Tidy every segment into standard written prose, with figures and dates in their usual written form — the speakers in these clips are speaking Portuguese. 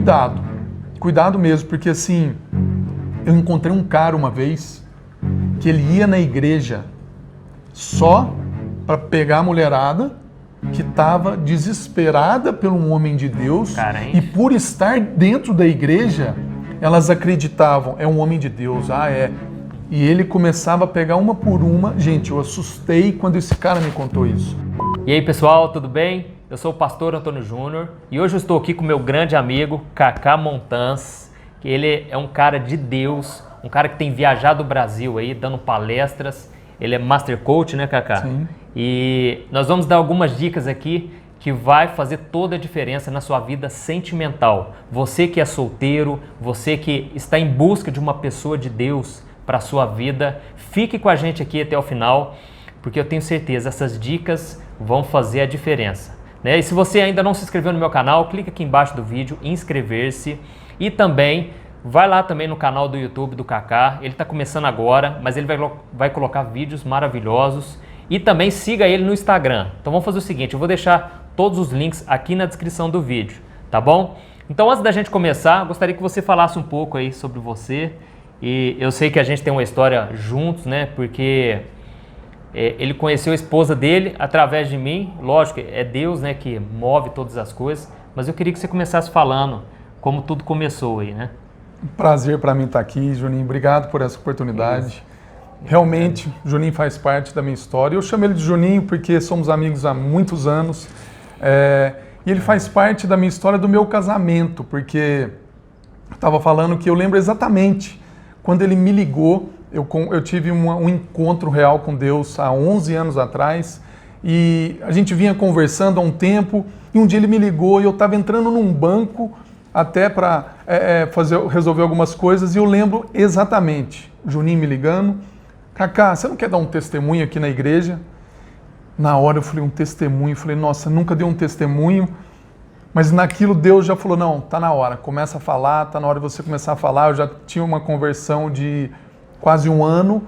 cuidado. Cuidado mesmo, porque assim, eu encontrei um cara uma vez que ele ia na igreja só para pegar a mulherada que estava desesperada por um homem de Deus e por estar dentro da igreja, elas acreditavam, é um homem de Deus, E ele começava a pegar uma por uma. Gente, eu assustei quando esse cara me contou isso. E aí pessoal, tudo bem? Eu sou o pastor Antônio Júnior e hoje eu estou aqui com meu grande amigo Cacá Montans, que ele é um cara de Deus, um cara que tem viajado o Brasil aí, dando palestras. Ele é Master Coach, né, Cacá? Sim. E nós vamos dar algumas dicas aqui que vai fazer toda a diferença na sua vida sentimental. Você que é solteiro, você que está em busca de uma pessoa de Deus para a sua vida, fique com a gente aqui até o final, porque eu tenho certeza essas dicas vão fazer a diferença, né? E se você ainda não se inscreveu no meu canal, clica aqui embaixo do vídeo, inscrever-se, e também vai lá também no canal do YouTube do Cacá. Ele está começando agora, mas ele vai colocar vídeos maravilhosos. E também siga ele no Instagram. Então vamos fazer o seguinte, eu vou deixar todos os links aqui na descrição do vídeo, tá bom? Então antes da gente começar, gostaria que você falasse um pouco aí sobre você. E eu sei que a gente tem uma história juntos, né? Porque ele conheceu a esposa dele através de mim. Lógico, é Deus, né, que move todas as coisas. Mas eu queria que você começasse falando como tudo começou aí, né? Prazer para mim estar aqui, Juninho. Obrigado por essa oportunidade. Isso. Realmente, Juninho faz parte da minha história. Eu chamo ele de Juninho porque somos amigos há muitos anos. E ele faz parte da minha história do meu casamento, porque eu estava falando que eu lembro exatamente quando ele me ligou. Eu tive um encontro real com Deus há 11 anos atrás e a gente vinha conversando há um tempo e um dia ele me ligou e eu estava entrando num banco até para resolver algumas coisas e eu lembro exatamente, Juninho me ligando, Cacá, você não quer dar um testemunho aqui na igreja? Na hora eu falei, um testemunho, falei, nossa, nunca dei um testemunho, mas naquilo Deus já falou, não, tá na hora, começa a falar, tá na hora de você começar a falar. Eu já tinha uma conversão de quase um ano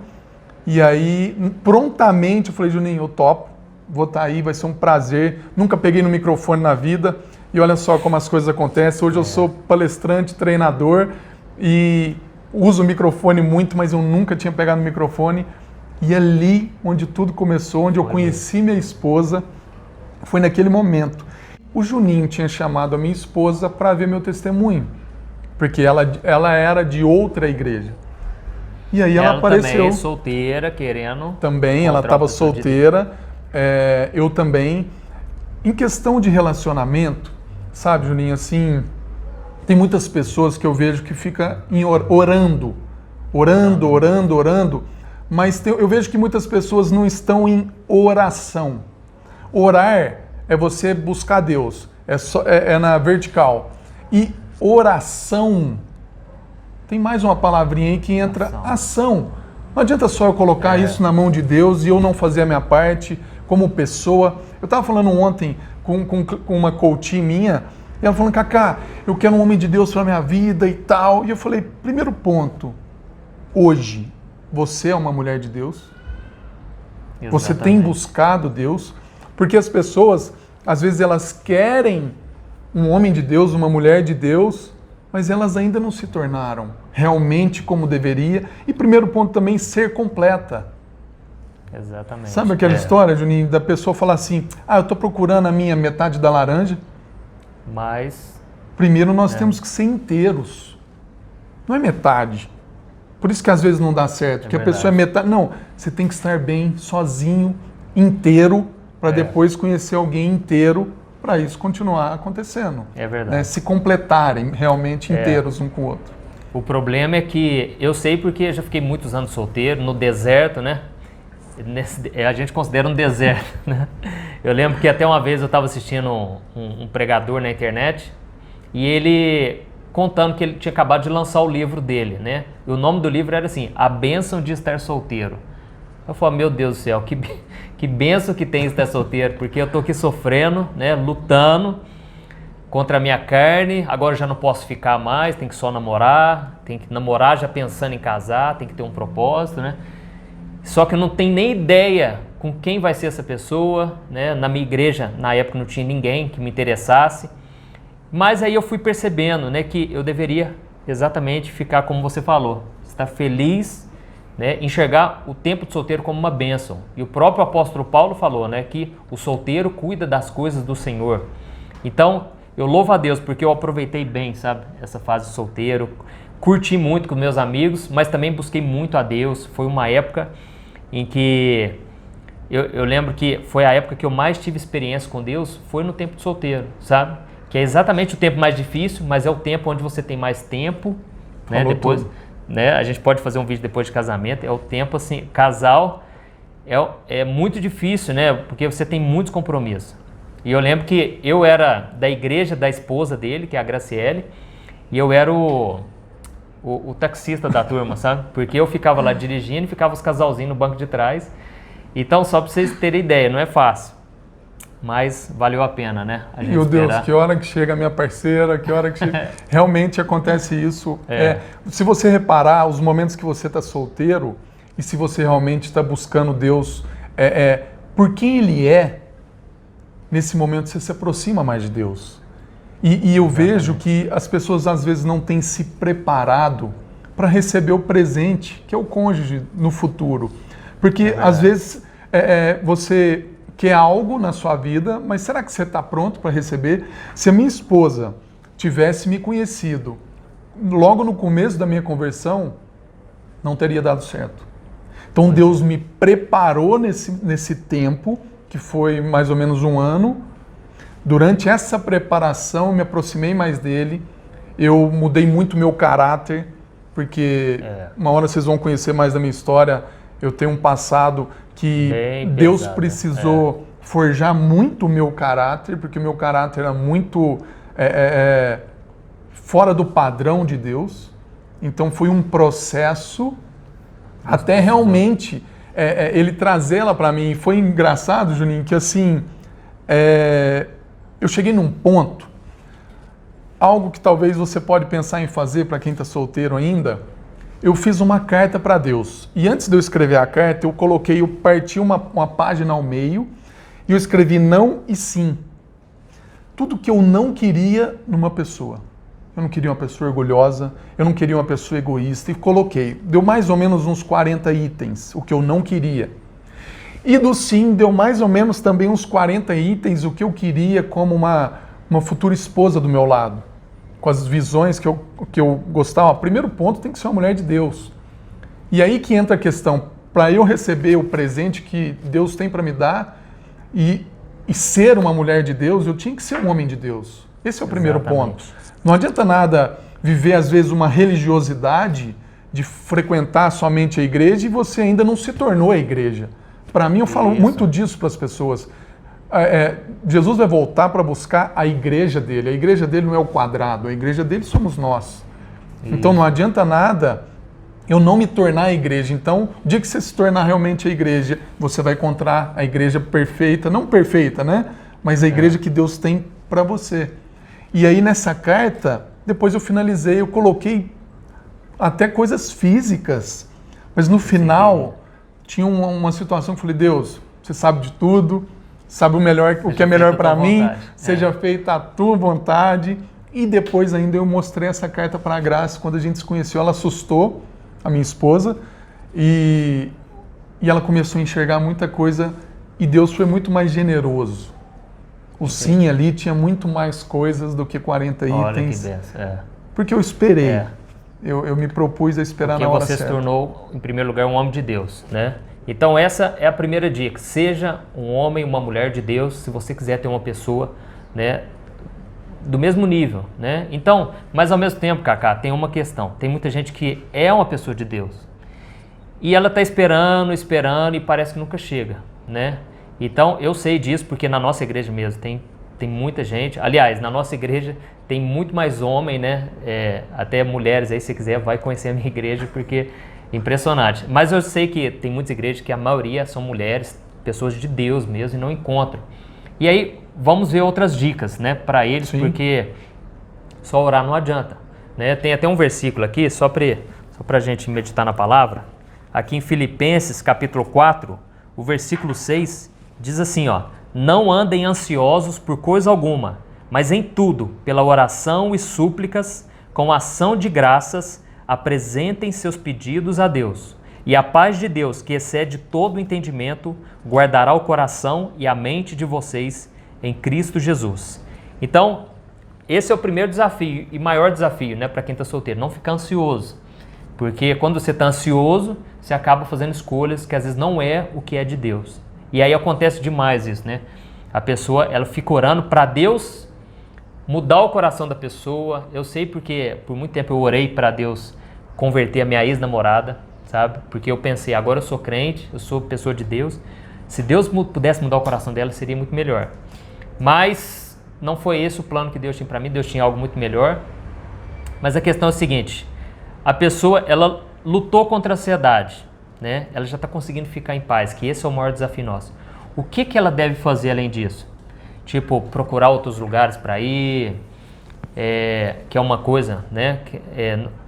e aí prontamente eu falei, Juninho, eu topo, vou estar aí, vai ser um prazer, nunca peguei no microfone na vida. E olha só como as coisas acontecem. Hoje eu sou palestrante, treinador e uso o microfone muito, mas eu nunca tinha pegado no microfone. E ali onde tudo começou, onde eu conheci minha esposa, foi naquele momento. O Juninho tinha chamado a minha esposa para ver meu testemunho, porque ela era de outra igreja. E aí ela apareceu. Também solteira, querendo. Também, ela estava solteira. Eu também. Em questão de relacionamento, sabe, Juninho, assim, tem muitas pessoas que eu vejo que ficam orando, mas eu vejo que muitas pessoas não estão em oração. Orar é você buscar Deus, é na vertical. E oração, tem mais uma palavrinha aí que entra, ação. Não adianta só eu colocar isso na mão de Deus e eu não fazer a minha parte como pessoa. Eu estava falando ontem com uma coach minha, e ela falando, Cacá, eu quero um homem de Deus para minha vida e tal. E eu falei, primeiro ponto, hoje, você é uma mulher de Deus? Exatamente. Você tem buscado Deus? Porque as pessoas, às vezes elas querem um homem de Deus, uma mulher de Deus, mas elas ainda não se tornaram realmente como deveria. E primeiro ponto também, ser completa. Exatamente. Sabe aquela história, Juninho, da pessoa falar assim, eu estou procurando a minha metade da laranja, mas primeiro nós temos que ser inteiros. Não é metade. Por isso que às vezes não dá certo, porque a pessoa é metade. Não, você tem que estar bem, sozinho, inteiro, para depois conhecer alguém inteiro, para isso continuar acontecendo. É verdade. Né? Se completarem realmente inteiros um com o outro. O problema é que, eu sei porque eu já fiquei muitos anos solteiro, no deserto, né? A gente considera um deserto, né? Eu lembro que até uma vez eu estava assistindo um pregador na internet e ele contando que ele tinha acabado de lançar o livro dele, né? E o nome do livro era assim, A Bênção de Estar Solteiro. Eu falei, meu Deus do céu, que bênção que tem estar solteiro, porque eu tô aqui sofrendo, né? Lutando contra a minha carne, agora já não posso ficar mais, tem que só namorar, tem que namorar já pensando em casar, tem que ter um propósito, né? Só que eu não tenho nem ideia com quem vai ser essa pessoa, né? Na minha igreja, na época, não tinha ninguém que me interessasse. Mas aí eu fui percebendo, né, que eu deveria exatamente ficar como você falou, estar feliz, né, enxergar o tempo de solteiro como uma bênção. E o próprio apóstolo Paulo falou, né, que o solteiro cuida das coisas do Senhor. Então, eu louvo a Deus porque eu aproveitei bem, sabe, essa fase de solteiro, curti muito com meus amigos, mas também busquei muito a Deus. Foi uma época em que eu lembro que foi a época que eu mais tive experiência com Deus, foi no tempo de solteiro, sabe? Que é exatamente o tempo mais difícil, mas é o tempo onde você tem mais tempo, né? Falou Depois, tudo. né? A gente pode fazer um vídeo depois de casamento, é o tempo assim, casal é muito difícil, né? Porque você tem muitos compromissos. E eu lembro que eu era da igreja da esposa dele, que é a Graciele, e eu era o taxista da turma, sabe? Porque eu ficava lá dirigindo e ficava os casalzinhos no banco de trás. Então, só para vocês terem ideia, não é fácil, mas valeu a pena, né? A gente Meu Deus, esperar. que hora que chega a minha parceira, que hora que chega... Realmente acontece isso. Se você reparar, os momentos que você está solteiro e se você realmente está buscando Deus por quem Ele é, nesse momento você se aproxima mais de Deus. E eu vejo que as pessoas às vezes não têm se preparado para receber o presente, que é o cônjuge, no futuro. Porque às vezes você quer algo na sua vida, mas será que você está pronto para receber? Se a minha esposa tivesse me conhecido logo no começo da minha conversão, não teria dado certo. Então Deus me preparou nesse tempo, que foi mais ou menos 1 ano. Durante essa preparação, eu me aproximei mais dele, eu mudei muito meu caráter, porque uma hora vocês vão conhecer mais da minha história. Eu tenho um passado que bem Deus pesado, precisou forjar muito o meu caráter, porque o meu caráter era muito fora do padrão de Deus. Então foi um processo até realmente ele trazer ela para mim. E foi engraçado, Juninho, que assim, eu cheguei num ponto, algo que talvez você pode pensar em fazer para quem está solteiro ainda. Eu fiz uma carta para Deus. E antes de eu escrever a carta, eu parti uma página ao meio e eu escrevi não e sim. Tudo que eu não queria numa pessoa. Eu não queria uma pessoa orgulhosa, eu não queria uma pessoa egoísta, e coloquei. Deu mais ou menos uns 40 itens, o que eu não queria. E do sim, deu mais ou menos também uns 40 itens, o que eu queria como uma futura esposa do meu lado. Com as visões que eu gostava. O primeiro ponto tem que ser uma mulher de Deus. E aí que entra a questão, para eu receber o presente que Deus tem para me dar e ser uma mulher de Deus, eu tinha que ser um homem de Deus. Esse é o primeiro ponto. Não adianta nada viver, às vezes, uma religiosidade de frequentar somente a igreja e você ainda não se tornou a igreja. Para mim, eu falo muito disso para as pessoas. Jesus vai voltar para buscar a igreja dele. A igreja dele não é o quadrado, a igreja dele somos nós. Isso. Então não adianta nada eu não me tornar a igreja. Então, o dia que você se tornar realmente a igreja, você vai encontrar a igreja perfeita, não perfeita, né? Mas a igreja que Deus tem para você. E aí nessa carta, depois eu finalizei, eu coloquei até coisas físicas, mas no final tinha uma situação que eu falei: Deus, você sabe de tudo, sabe o que é melhor para mim, seja feita a tua vontade. E depois ainda eu mostrei essa carta para a Graça. Quando a gente se conheceu, ela assustou, a minha esposa, e ela começou a enxergar muita coisa, e Deus foi muito mais generoso. O sim ali tinha muito mais coisas do que 40 itens. Olha que benção. Porque eu esperei. Eu me propus a esperar na hora certa. Porque você se tornou, em primeiro lugar, um homem de Deus, né? Então essa é a primeira dica. Seja um homem, uma mulher de Deus, se você quiser ter uma pessoa, né, do mesmo nível, né? Então, mas ao mesmo tempo, Cacá, tem uma questão. Tem muita gente que é uma pessoa de Deus e ela está esperando e parece que nunca chega, né? Então, eu sei disso porque na nossa igreja mesmo tem muita gente. Aliás, na nossa igreja tem muito mais homem, né? Até mulheres aí, se quiser, vai conhecer a minha igreja, porque é impressionante. Mas eu sei que tem muitas igrejas que a maioria são mulheres, pessoas de Deus mesmo, e não encontram. E aí, vamos ver outras dicas, né? Para eles, Sim. Porque só orar não adianta, né? Tem até um versículo aqui, só para a gente meditar na palavra. Aqui em Filipenses, capítulo 4, o versículo 6, diz assim, ó: não andem ansiosos por coisa alguma, Mas em tudo, pela oração e súplicas, com ação de graças, apresentem seus pedidos a Deus. E a paz de Deus, que excede todo o entendimento, guardará o coração e a mente de vocês em Cristo Jesus. Então, esse é o primeiro desafio e maior desafio, né, para quem está solteiro, não ficar ansioso. Porque quando você está ansioso, você acaba fazendo escolhas que às vezes não é o que é de Deus. E aí acontece demais isso, né? A pessoa, ela fica orando para Deus mudar o coração da pessoa. Eu sei porque por muito tempo eu orei para Deus converter a minha ex-namorada, sabe? Porque eu pensei, agora eu sou crente, eu sou pessoa de Deus. Se Deus pudesse mudar o coração dela, seria muito melhor. Mas não foi esse o plano que Deus tinha para mim, Deus tinha algo muito melhor. Mas a questão é a seguinte, a pessoa, ela lutou contra a ansiedade, né? Ela já está conseguindo ficar em paz, que esse é o maior desafio nosso. O que ela deve fazer além disso? Tipo, procurar outros lugares para ir, que é uma coisa, né?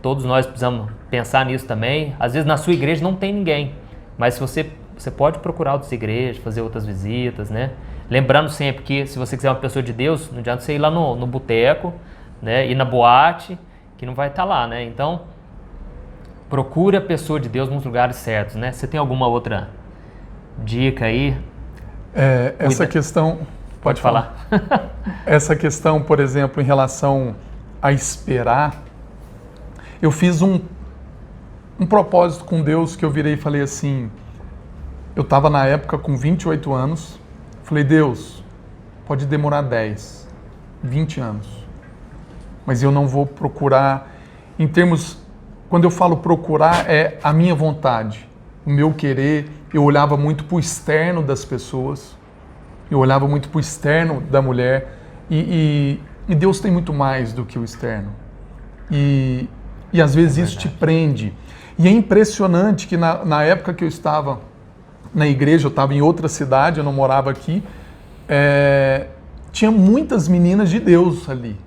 Todos nós precisamos pensar nisso também. Às vezes na sua igreja não tem ninguém, mas você pode procurar outras igrejas, fazer outras visitas, né? Lembrando sempre que se você quiser uma pessoa de Deus, não adianta você ir lá no boteco, né? Ir na boate, que não vai estar lá, né? Então, procure a pessoa de Deus nos lugares certos, né? Você tem alguma outra dica aí? Essa questão... Pode falar. Essa questão, por exemplo, em relação a esperar, eu fiz um propósito com Deus que eu virei e falei assim, eu estava na época com 28 anos, falei, Deus, pode demorar 10, 20 anos, mas eu não vou procurar, em termos, quando eu falo procurar, é a minha vontade, o meu querer. Eu olhava muito para o externo das pessoas, eu olhava muito para o externo da mulher, e Deus tem muito mais do que o externo. E às vezes isso te prende. E é impressionante que na época que eu estava na igreja, eu estava em outra cidade, eu não morava aqui, tinha muitas meninas de Deus ali.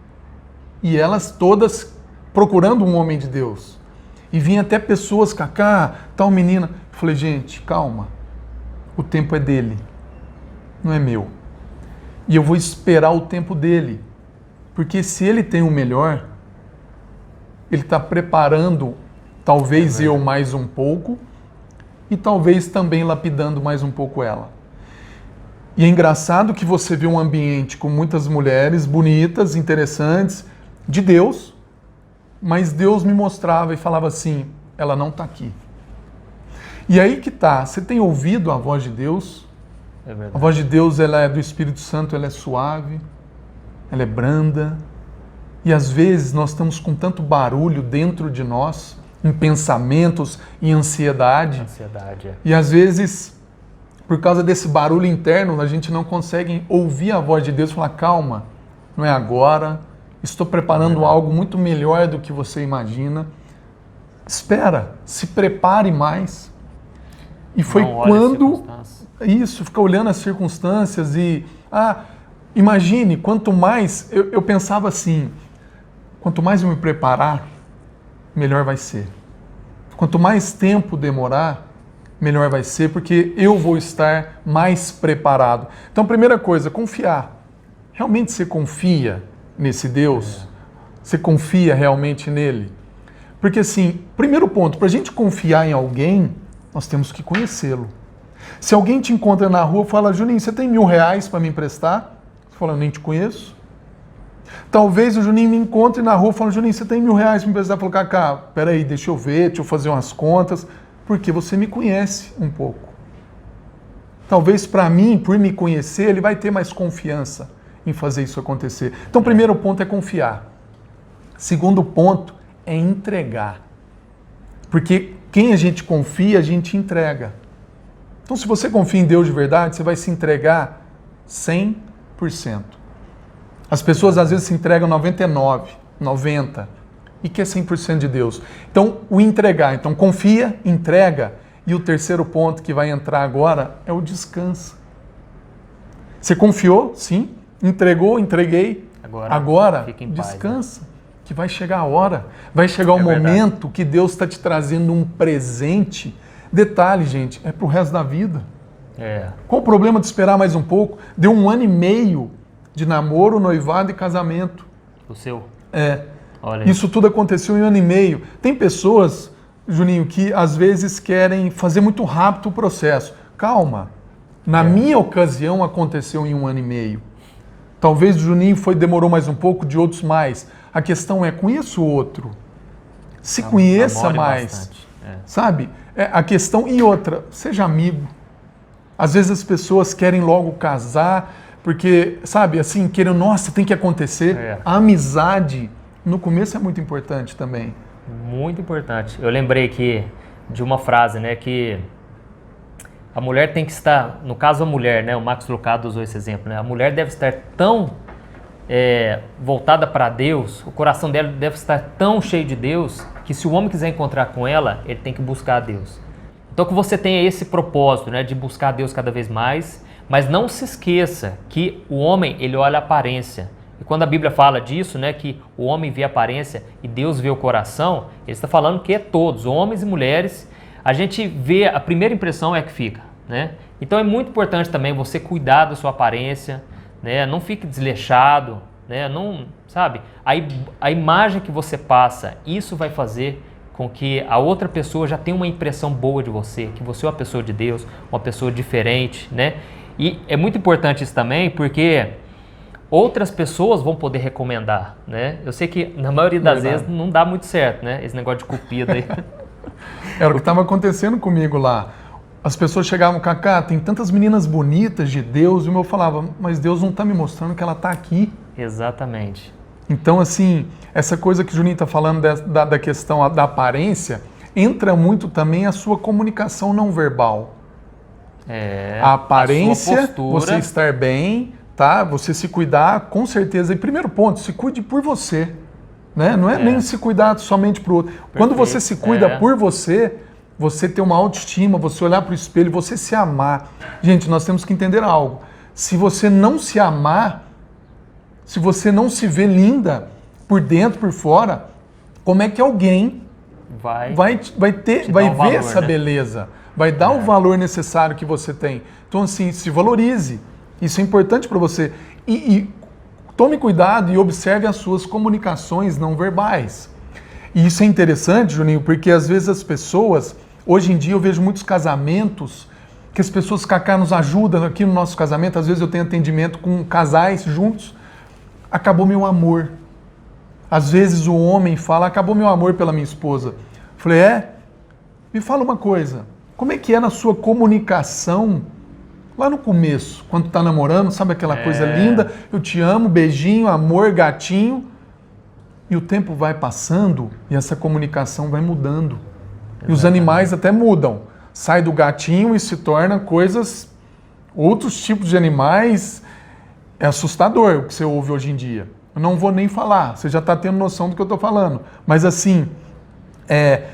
E elas todas procurando um homem de Deus. E vinha até pessoas, Cacá, tal menina. Eu falei, gente, calma, o tempo é dele. Não é meu. E eu vou esperar o tempo dele. Porque se ele tem o melhor, ele está preparando, talvez eu mais um pouco, e talvez também lapidando mais um pouco ela. E é engraçado que você vê um ambiente com muitas mulheres bonitas, interessantes, de Deus, mas Deus me mostrava e falava assim, ela não está aqui. E aí que tá, você tem ouvido a voz de Deus? A voz de Deus, ela é do Espírito Santo, ela é suave, ela é branda. E às vezes nós estamos com tanto barulho dentro de nós, em pensamentos, em ansiedade. E às vezes, por causa desse barulho interno, a gente não consegue ouvir a voz de Deus e falar, calma, não é agora, estou preparando algo muito melhor do que você imagina. Espera, se prepare mais. E foi quando... Isso, ficar olhando as circunstâncias e... imagine, quanto mais... Eu pensava assim, quanto mais eu me preparar, melhor vai ser. Quanto mais tempo demorar, melhor vai ser, porque eu vou estar mais preparado. Então, primeira coisa, confiar. Realmente você confia nesse Deus? Você confia realmente nele? Porque assim, primeiro ponto, para a gente confiar em alguém, nós temos que conhecê-lo. Se alguém te encontra na rua e fala, Juninho, você tem R$1.000 para me emprestar? Você fala, eu nem te conheço. Talvez o Juninho me encontre na rua e fale, Juninho, você tem R$1.000 para me emprestar? Eu falo, Cacá, peraí, deixa eu ver, deixa eu fazer umas contas, porque você me conhece um pouco. Talvez para mim, por me conhecer, ele vai ter mais confiança em fazer isso acontecer. Então, o primeiro ponto é confiar. Segundo ponto é entregar. Porque quem a gente confia, a gente entrega. Então, se você confia em Deus de verdade, você vai se entregar 100%. As pessoas às vezes se entregam 99%, 90%, e quer 100% de Deus. Então, o entregar. Então, confia, entrega. E o terceiro ponto que vai entrar agora é o descanso. Você confiou? Sim. Entregou? Entreguei. Agora descansa. Paz, né? Que vai chegar a hora. Vai chegar o momento que Deus está te trazendo um presente. Detalhe, gente, é pro resto da vida. Qual o problema de esperar mais um pouco? Deu 1 ano e meio de namoro, noivado e casamento. O seu? É. Olha Isso tudo aconteceu em 1 ano e meio. Tem pessoas, Juninho, que às vezes querem fazer muito rápido o processo. Calma. Na minha ocasião aconteceu em 1 ano e meio. Talvez o Juninho demorou mais um pouco, de outros mais. A questão é, conheça o outro. Se conheça namore mais. bastante. Sabe? A questão, e outra, seja amigo. Às vezes as pessoas querem logo casar, porque, sabe, assim, querem, nossa, tem que acontecer. A amizade, no começo, é muito importante também. Muito importante. Eu lembrei aqui de uma frase, né, que a mulher tem que estar, no caso a mulher, né, o Max Lucado usou esse exemplo, né, a mulher deve estar tão voltada para Deus, o coração dela deve estar tão cheio de Deus, que se o homem quiser encontrar com ela, ele tem que buscar a Deus. Então que você tenha esse propósito, né, de buscar a Deus cada vez mais, mas não se esqueça que o homem, ele olha a aparência. E quando a Bíblia fala disso, né, que o homem vê a aparência e Deus vê o coração, ele está falando que é todos, homens e mulheres, a gente vê, a primeira impressão é que fica, né? Então é muito importante também você cuidar da sua aparência, né? Não fique desleixado, né? Não, sabe? A imagem que você passa, isso vai fazer com que a outra pessoa já tenha uma impressão boa de você, que você é uma pessoa de Deus, uma pessoa diferente, né? E é muito importante isso também, porque outras pessoas vão poder recomendar, né? Eu sei que na maioria das vezes não dá muito certo, né? Esse negócio de cupido aí. Era o que estava acontecendo comigo lá. As pessoas chegavam, Cacá, tem tantas meninas bonitas de Deus, e eu falava, mas Deus não está me mostrando que ela está aqui. Exatamente. Então, assim, essa coisa que o Juninho está falando da questão da aparência, entra muito também a sua comunicação não verbal. A aparência, a sua postura, você estar bem, tá? Você se cuidar, com certeza. E primeiro ponto, se cuide por você. Né? Não é nem se cuidar somente para o outro. Perfeito. Quando você se cuida por você, você ter uma autoestima, você olhar para o espelho, você se amar. Gente, nós temos que entender algo. Se você não se amar, se você não se vê linda por dentro, por fora, como é que alguém vai ver essa beleza? Vai dar o valor necessário que você tem. Então, assim, se valorize. Isso é importante para você. E tome cuidado e observe as suas comunicações não verbais. E isso é interessante, Juninho, porque às vezes as pessoas, hoje em dia eu vejo muitos casamentos, que as pessoas, Cacá, nos ajudam aqui no nosso casamento, às vezes eu tenho atendimento com casais juntos, acabou meu amor. Às vezes o homem fala, acabou meu amor pela minha esposa. Falei, me fala uma coisa, como é que é na sua comunicação lá no começo, quando tá namorando, sabe aquela coisa linda, eu te amo, beijinho, amor, gatinho, e o tempo vai passando e essa comunicação vai mudando. Exatamente. E os animais até mudam. Sai do gatinho e se torna outros tipos de animais. É assustador o que você ouve hoje em dia. Eu não vou nem falar, você já está tendo noção do que eu estou falando. Mas assim,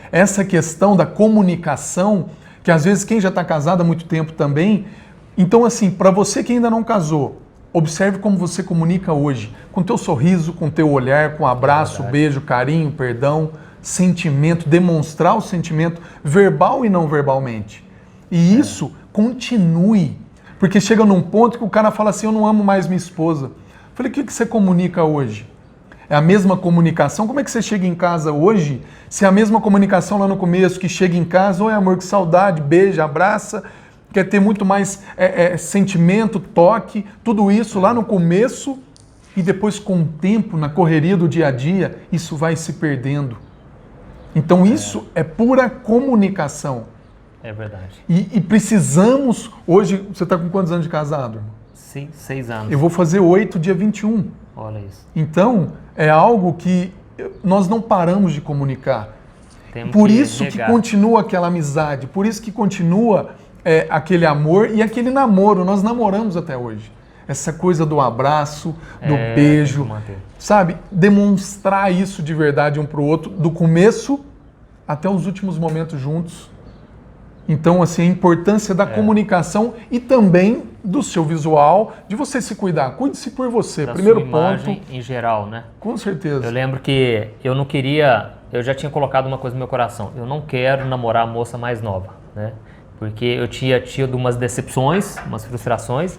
essa questão da comunicação, que às vezes quem já está casado há muito tempo também. Então assim, para você que ainda não casou, observe como você comunica hoje, com teu sorriso, com teu olhar, com abraço, beijo, carinho, perdão, sentimento, demonstrar o sentimento verbal e não verbalmente. E isso continue, porque chega num ponto que o cara fala assim, eu não amo mais minha esposa. Eu falei, o que você comunica hoje? É a mesma comunicação? Como é que você chega em casa hoje, se é a mesma comunicação lá no começo, que chega em casa, oi amor, que saudade, beija, abraça, quer ter muito mais sentimento, toque, tudo isso lá no começo e depois com o tempo, na correria do dia a dia, isso vai se perdendo. Então isso é pura comunicação. É verdade. E precisamos, hoje, você está com quantos anos de casado? Sim, 6 anos. Eu vou fazer 8 dia 21. Olha isso. Então, é algo que nós não paramos de comunicar. Por isso que continua aquela amizade, por isso que continua aquele amor e aquele namoro. Nós namoramos até hoje. Essa coisa do abraço, do beijo, sabe? Demonstrar isso de verdade um para o outro, do começo até os últimos momentos juntos. Então, assim, a importância da comunicação e também do seu visual, de você se cuidar. Cuide-se por você. Da primeiro sua imagem ponto. Em geral, né? Com certeza. Eu lembro que eu não queria, eu já tinha colocado uma coisa no meu coração. Eu não quero namorar a moça mais nova, né? Porque eu tinha tido umas decepções, umas frustrações.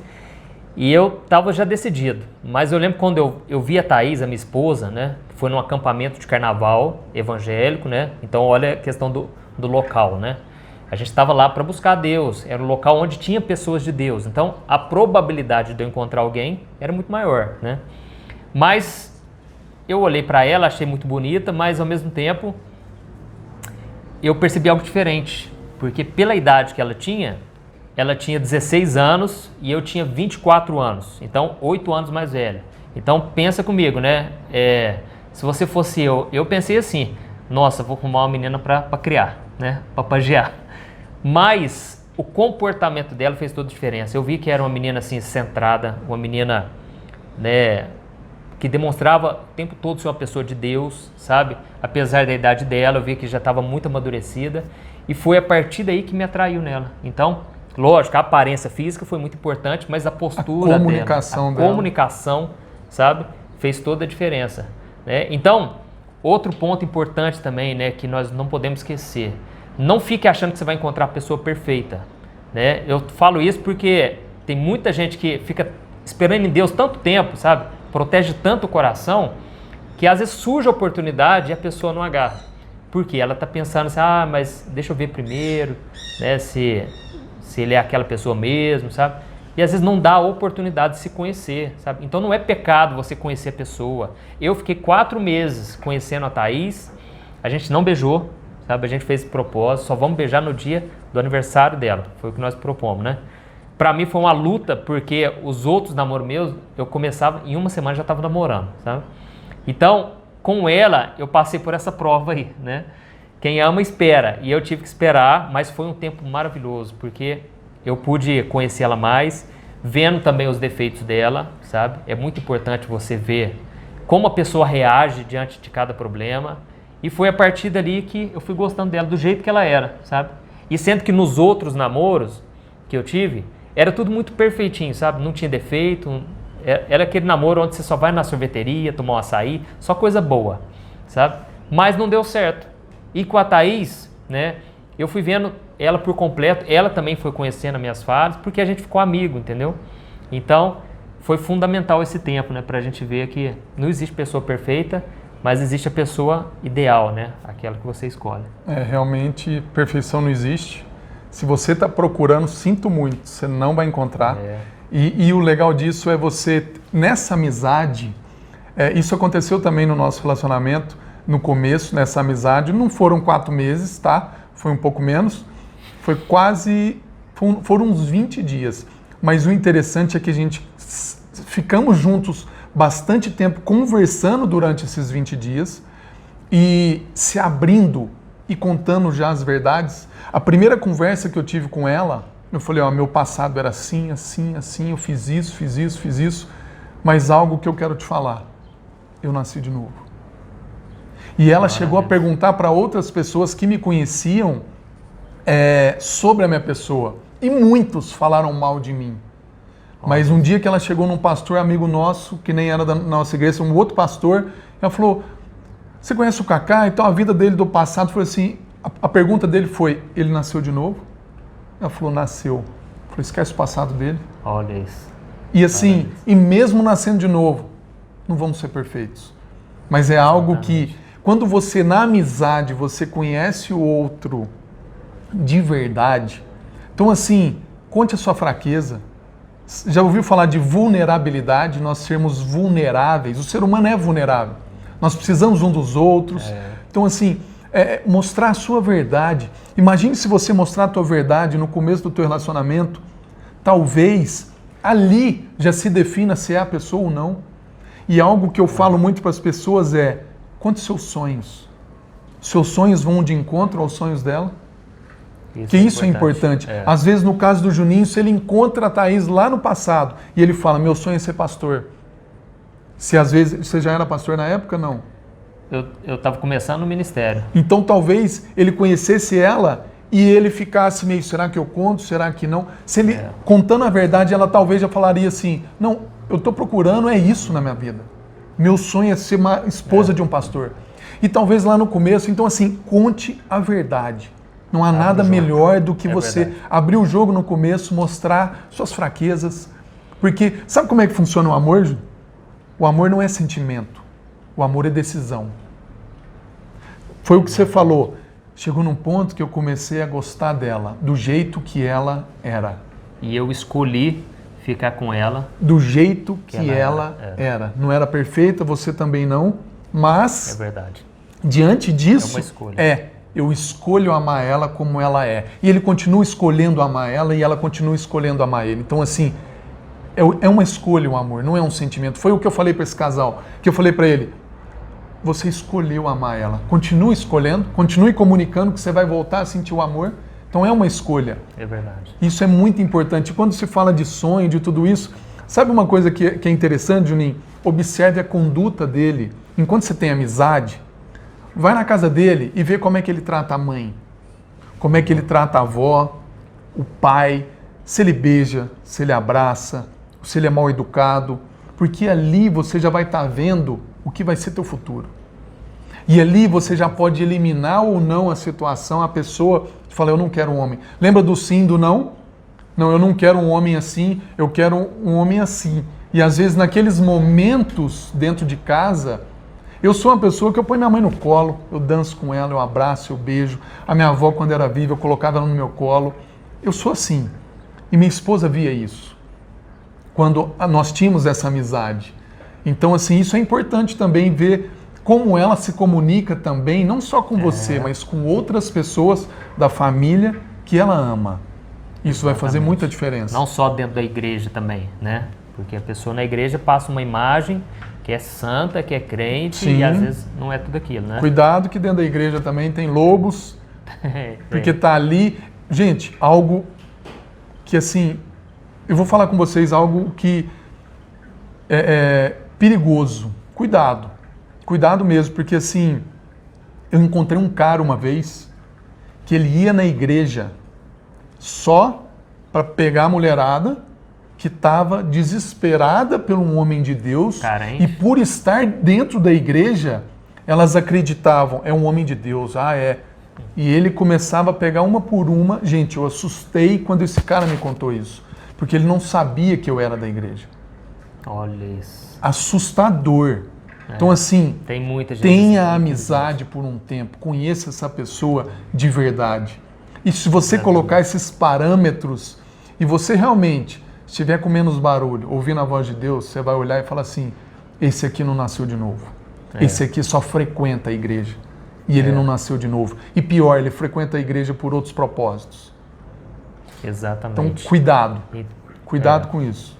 E eu estava já decidido, mas eu lembro quando eu vi a Thaís, a minha esposa, né? Foi num acampamento de carnaval evangélico, né? Então olha a questão do local, né? A gente estava lá para buscar Deus, era um local onde tinha pessoas de Deus, então a probabilidade de eu encontrar alguém era muito maior, né? Mas eu olhei para ela, achei muito bonita, mas ao mesmo tempo eu percebi algo diferente, porque pela idade que ela tinha 16 anos e eu tinha 24 anos, então 8 anos mais velho. Então pensa comigo, né? Se você fosse eu pensei assim, nossa, vou arrumar uma menina para criar, né? Para pajear. Mas o comportamento dela fez toda a diferença. Eu vi que era uma menina assim centrada, uma menina, né, que demonstrava o tempo todo ser uma pessoa de Deus, sabe? Apesar da idade dela, eu vi que já estava muito amadurecida e foi a partir daí que me atraiu nela. Então, lógico, a aparência física foi muito importante, mas a postura dela, a comunicação, sabe, fez toda a diferença, né? Então, outro ponto importante também, né, que nós não podemos esquecer, não fique achando que você vai encontrar a pessoa perfeita, né? Eu falo isso porque tem muita gente que fica esperando em Deus tanto tempo, sabe? Protege tanto o coração, que às vezes surge a oportunidade e a pessoa não agarra. Por quê? Ela está pensando assim, mas deixa eu ver primeiro, né, se ele é aquela pessoa mesmo, sabe? E às vezes não dá a oportunidade de se conhecer, sabe? Então não é pecado você conhecer a pessoa. Eu fiquei 4 meses conhecendo a Thaís, a gente não beijou, sabe? A gente fez esse propósito, só vamos beijar no dia do aniversário dela, foi o que nós propomos, né? Pra mim foi uma luta, porque os outros namoros meus, eu começava, em uma semana já estava namorando, sabe? Então, com ela, eu passei por essa prova aí, né? Quem ama, espera. E eu tive que esperar, mas foi um tempo maravilhoso, porque eu pude conhecer ela mais, vendo também os defeitos dela, sabe? É muito importante você ver como a pessoa reage diante de cada problema. E foi a partir dali que eu fui gostando dela, do jeito que ela era, sabe? E sendo que nos outros namoros que eu tive, era tudo muito perfeitinho, sabe? Não tinha defeito, era aquele namoro onde você só vai na sorveteria, tomar um açaí, só coisa boa, sabe? Mas não deu certo. E com a Thaís, né, eu fui vendo ela por completo, ela também foi conhecendo as minhas falhas, porque a gente ficou amigo, entendeu? Então, foi fundamental esse tempo, né, pra gente ver que não existe pessoa perfeita, mas existe a pessoa ideal, né, aquela que você escolhe. Realmente, perfeição não existe. Se você está procurando, sinto muito, você não vai encontrar. E o legal disso é você, nessa amizade, isso aconteceu também no nosso relacionamento, no começo, nessa amizade, não foram 4 meses, tá? Foi um pouco menos, foram uns 20 dias. Mas o interessante é que a gente ficamos juntos bastante tempo conversando durante esses 20 dias e se abrindo e contando já as verdades. A primeira conversa que eu tive com ela, eu falei, meu passado era assim, assim, assim, eu fiz isso, mas algo que eu quero te falar, eu nasci de novo. E ela chegou a perguntar para outras pessoas que me conheciam sobre a minha pessoa. E muitos falaram mal de mim. Mas um dia que ela chegou num pastor amigo nosso, que nem era da nossa igreja, um outro pastor, ela falou, você conhece o Cacá? Então a vida dele do passado foi assim, a pergunta dele foi, ele nasceu de novo? Ela falou, nasceu. Eu falei, esquece o passado dele. Olha isso. E assim, e mesmo nascendo de novo, não vamos ser perfeitos. Mas é algo que, quando você na amizade, você conhece o outro de verdade, então assim, conte a sua fraqueza. Já ouviu falar de vulnerabilidade? Nós sermos vulneráveis. O ser humano é vulnerável. Nós precisamos um dos outros. Então assim, mostrar a sua verdade. Imagine se você mostrar a tua verdade no começo do teu relacionamento, talvez ali já se defina se é a pessoa ou não. E algo que eu falo muito para as pessoas é, conte seus sonhos. Seus sonhos vão de encontro aos sonhos dela. Isso é importante. Às vezes, no caso do Juninho, se ele encontra a Thaís lá no passado e ele fala, meu sonho é ser pastor. Se às vezes, você já era pastor na época, não? Eu estava começando no ministério. Então talvez ele conhecesse ela e ele ficasse meio, será que eu conto, será que não? Se ele, contando a verdade, ela talvez já falaria assim, não, eu estou procurando isso na minha vida. Meu sonho é ser uma esposa de um pastor. E talvez lá no começo, então assim, conte a verdade. Não há nada melhor do que você abrir o jogo no começo, mostrar suas fraquezas. Porque sabe como é que funciona o amor, Ju? O amor não é sentimento. O amor é decisão. Foi o que você falou. Chegou num ponto que eu comecei a gostar dela, do jeito que ela era. E eu escolhi ficar com ela. Do jeito que ela era. Não era perfeita, você também não, mas... É verdade. Diante disso, É uma escolha. Eu escolho amar ela como ela é. E ele continua escolhendo amar ela e ela continua escolhendo amar ele. Então, assim, é uma escolha o amor, não é um sentimento. Foi o que eu falei para esse casal, que eu falei para ele, você escolheu amar ela. Continue escolhendo, continue comunicando que você vai voltar a sentir o amor. Então é uma escolha. É verdade. Isso é muito importante. Quando se fala de sonho, de tudo isso, sabe uma coisa que é interessante, Juninho? Observe a conduta dele. Enquanto você tem amizade, vai na casa dele e vê como é que ele trata a mãe, como é que ele trata a avó, o pai, se ele beija, se ele abraça, se ele é mal educado, porque ali você já vai estar vendo o que vai ser teu futuro. E ali você já pode eliminar ou não a situação, a pessoa fala, eu não quero um homem. Lembra do sim, do não? Não, eu não quero um homem assim, eu quero um homem assim. E às vezes naqueles momentos dentro de casa, eu sou uma pessoa que eu ponho minha mãe no colo, eu danço com ela, eu abraço, eu beijo. A minha avó, quando era viva, eu colocava ela no meu colo. Eu sou assim. E minha esposa via isso. Quando nós tínhamos essa amizade. Então, assim, isso é importante também ver como ela se comunica também, não só com você, mas com outras pessoas da família que ela ama. Isso vai fazer muita diferença. Não só dentro da igreja também, né? Porque a pessoa na igreja passa uma imagem que é santa, que é crente, Sim. E às vezes não é tudo aquilo, né? Cuidado que dentro da igreja também tem lobos, porque tá ali... Gente, algo que assim... Eu vou falar com vocês algo que é perigoso. Cuidado. Cuidado mesmo, porque assim... Eu encontrei um cara uma vez que ele ia na igreja só para pegar a mulherada que estava desesperada por um homem de Deus. Carente. E por estar dentro da igreja, elas acreditavam, é um homem de Deus, E ele começava a pegar uma por uma. Gente, eu assustei quando esse cara me contou isso, porque ele não sabia que eu era da igreja. Olha isso. Assustador. Então assim, tem muita gente tenha assim, amizade por um tempo, conheça essa pessoa de verdade. E se você colocar esses parâmetros e você realmente estiver com menos barulho, ouvindo a voz de Deus, você vai olhar e falar assim, esse aqui não nasceu de novo. Esse aqui só frequenta a igreja. E ele não nasceu de novo. E pior, ele frequenta a igreja por outros propósitos. Exatamente. Então, cuidado. Cuidado com isso.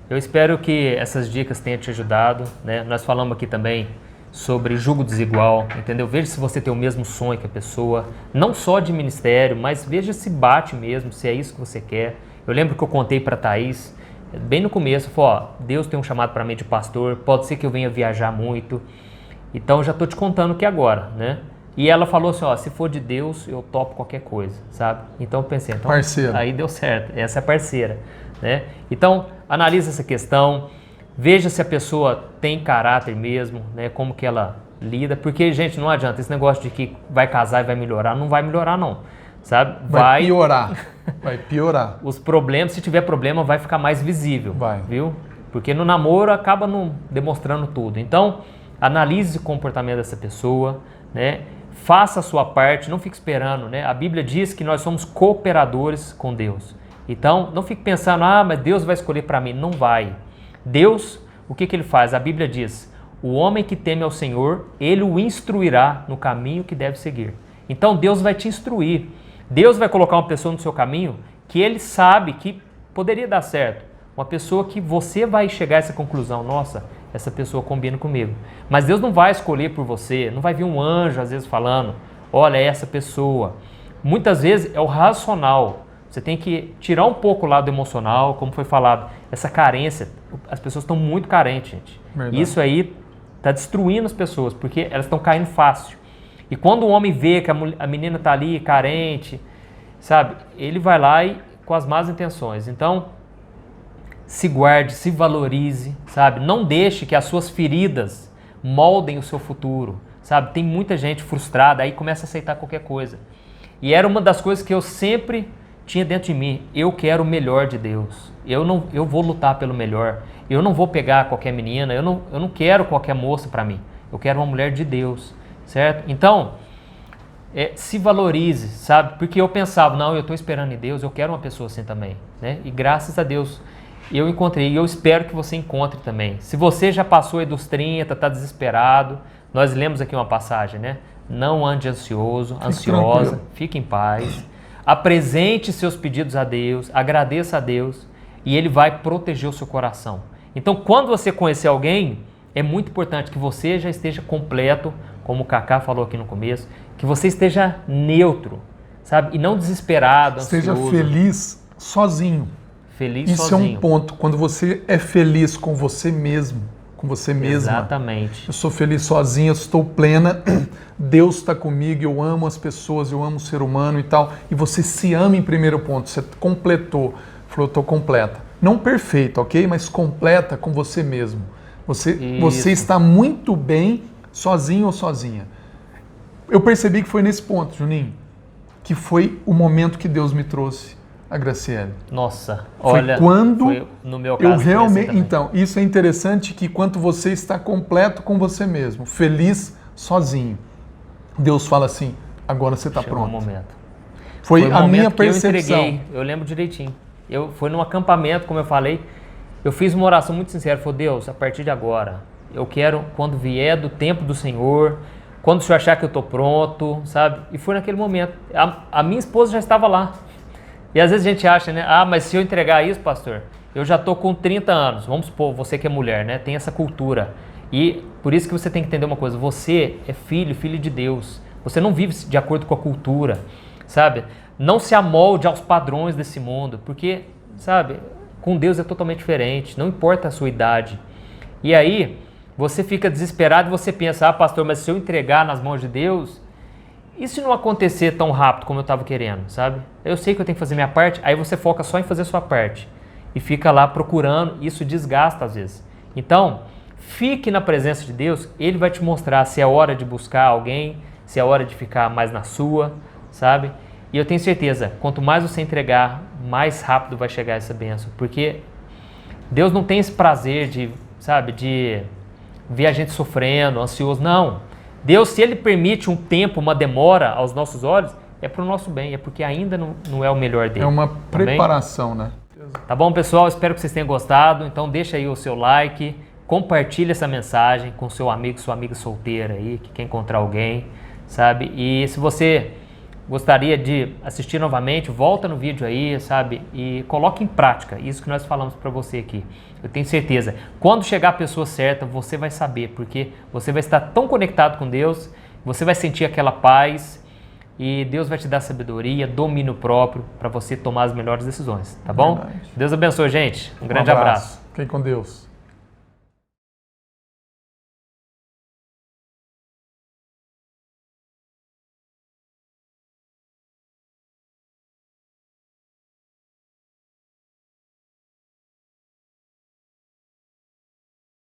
Eu espero que essas dicas tenham te ajudado, né? Nós falamos aqui também sobre julgo desigual, entendeu? Veja se você tem o mesmo sonho que a pessoa, não só de ministério, mas veja se bate mesmo, se é isso que você quer. Eu lembro que eu contei para a Thaís, bem no começo, falou, Deus tem um chamado para mim de pastor, pode ser que eu venha viajar muito, então eu já estou te contando aqui agora, né? E ela falou assim, se for de Deus, eu topo qualquer coisa, sabe? Então eu pensei, parceira. Aí deu certo, essa é a parceira, né? Então, analisa essa questão, veja se a pessoa tem caráter mesmo, né? Como que ela lida, porque, gente, não adianta, esse negócio de que vai casar e vai melhorar, não vai melhorar não, sabe? Vai piorar, vai piorar. Os problemas, se tiver problema, vai ficar mais visível, vai. Viu? Porque no namoro acaba não demonstrando tudo. Então, analise o comportamento dessa pessoa, né? Faça a sua parte, não fique esperando, né? A Bíblia diz que nós somos cooperadores com Deus. Então, não fique pensando, mas Deus vai escolher para mim. Não vai. Deus, o que ele faz? A Bíblia diz, o homem que teme ao Senhor, ele o instruirá no caminho que deve seguir. Então, Deus vai te instruir. Deus vai colocar uma pessoa no seu caminho que ele sabe que poderia dar certo. Uma pessoa que você vai chegar a essa conclusão, nossa, essa pessoa combina comigo. Mas Deus não vai escolher por você, não vai vir um anjo às vezes falando, olha, é essa pessoa. Muitas vezes é o racional. Você tem que tirar um pouco o lado emocional, como foi falado, essa carência. As pessoas estão muito carentes, gente. Verdade. Isso aí está destruindo as pessoas, porque elas estão caindo fácil. E quando o homem vê que a menina está ali carente, sabe, ele vai lá e com as más intenções. Então, se guarde, se valorize, sabe? Não deixe que as suas feridas moldem o seu futuro, sabe? Tem muita gente frustrada, aí começa a aceitar qualquer coisa. E era uma das coisas que eu sempre tinha dentro de mim. Eu quero o melhor de Deus. eu vou lutar pelo melhor. Eu não vou pegar qualquer menina, eu não quero qualquer moça para mim. Eu quero uma mulher de Deus, certo? Então, se valorize, sabe? Porque eu pensava, não, eu estou esperando em Deus, eu quero uma pessoa assim também, né? E graças a Deus eu encontrei, e eu espero que você encontre também. Se você já passou aí dos 30, está desesperado, nós lemos aqui uma passagem, né? Não ande ansioso, ansiosa, fique em paz. Apresente seus pedidos a Deus, agradeça a Deus e Ele vai proteger o seu coração. Então, quando você conhecer alguém, é muito importante que você já esteja completo, como o Kaká falou aqui no começo, que você esteja neutro, sabe? E não desesperado, esteja ansioso. feliz sozinho. Feliz Isso sozinho. é um ponto. Quando você é feliz com você mesmo, com você mesma. Exatamente. Eu sou feliz sozinho, eu estou plena, Deus está comigo, eu amo as pessoas, eu amo o ser humano e tal. E você se ama em primeiro ponto, você completou, falou, eu estou completa. Não perfeita, ok? Mas completa com você mesmo. Você está muito bem sozinho ou sozinha. Eu percebi que foi nesse ponto, Juninho, que foi o momento que Deus me trouxe a Graciele. Nossa, foi olha, quando foi no meu caso, eu realmente, assim então, isso é interessante que quando você está completo com você mesmo, feliz sozinho, Deus fala assim, agora você está pronto. Um momento. Foi a minha que percepção. Eu entreguei, eu lembro direitinho. Foi num acampamento, como eu falei, eu fiz uma oração muito sincera, falei, Deus, a partir de agora, eu quero, quando vier do tempo do Senhor, quando o Senhor achar que eu estou pronto, sabe? E foi naquele momento. A minha esposa já estava lá. E às vezes a gente acha, né? Ah, mas se eu entregar isso, pastor, eu já estou com 30 anos. Vamos supor, você que é mulher, né? Tem essa cultura. E por isso que você tem que entender uma coisa. Você é filho de Deus. Você não vive de acordo com a cultura, sabe? Não se amolde aos padrões desse mundo. Porque, sabe, com Deus é totalmente diferente. Não importa a sua idade. E aí, você fica desesperado e você pensa, ah, pastor, mas se eu entregar nas mãos de Deus... E se não acontecer tão rápido como eu estava querendo, sabe? Eu sei que eu tenho que fazer minha parte, aí você foca só em fazer a sua parte. E fica lá procurando, isso desgasta às vezes. Então, fique na presença de Deus, Ele vai te mostrar se é hora de buscar alguém, se é hora de ficar mais na sua, sabe? E eu tenho certeza, quanto mais você entregar, mais rápido vai chegar essa bênção. Porque Deus não tem esse prazer de, sabe, de ver a gente sofrendo, ansioso, não. Deus, se Ele permite um tempo, uma demora aos nossos olhos, é para o nosso bem, é porque ainda não é o melhor dele. É uma preparação, né? Tá bom, pessoal? Espero que vocês tenham gostado. Então deixa aí o seu like, compartilha essa mensagem com seu amigo, sua amiga solteira aí, que quer encontrar alguém, sabe? E se você gostaria de assistir novamente, volta no vídeo aí, sabe? E coloque em prática isso que nós falamos para você aqui. Eu tenho certeza, quando chegar a pessoa certa, você vai saber, porque você vai estar tão conectado com Deus, você vai sentir aquela paz e Deus vai te dar sabedoria, domínio próprio para você tomar as melhores decisões, tá bom? Verdade. Deus abençoe, gente. Um grande abraço. Fiquem com Deus.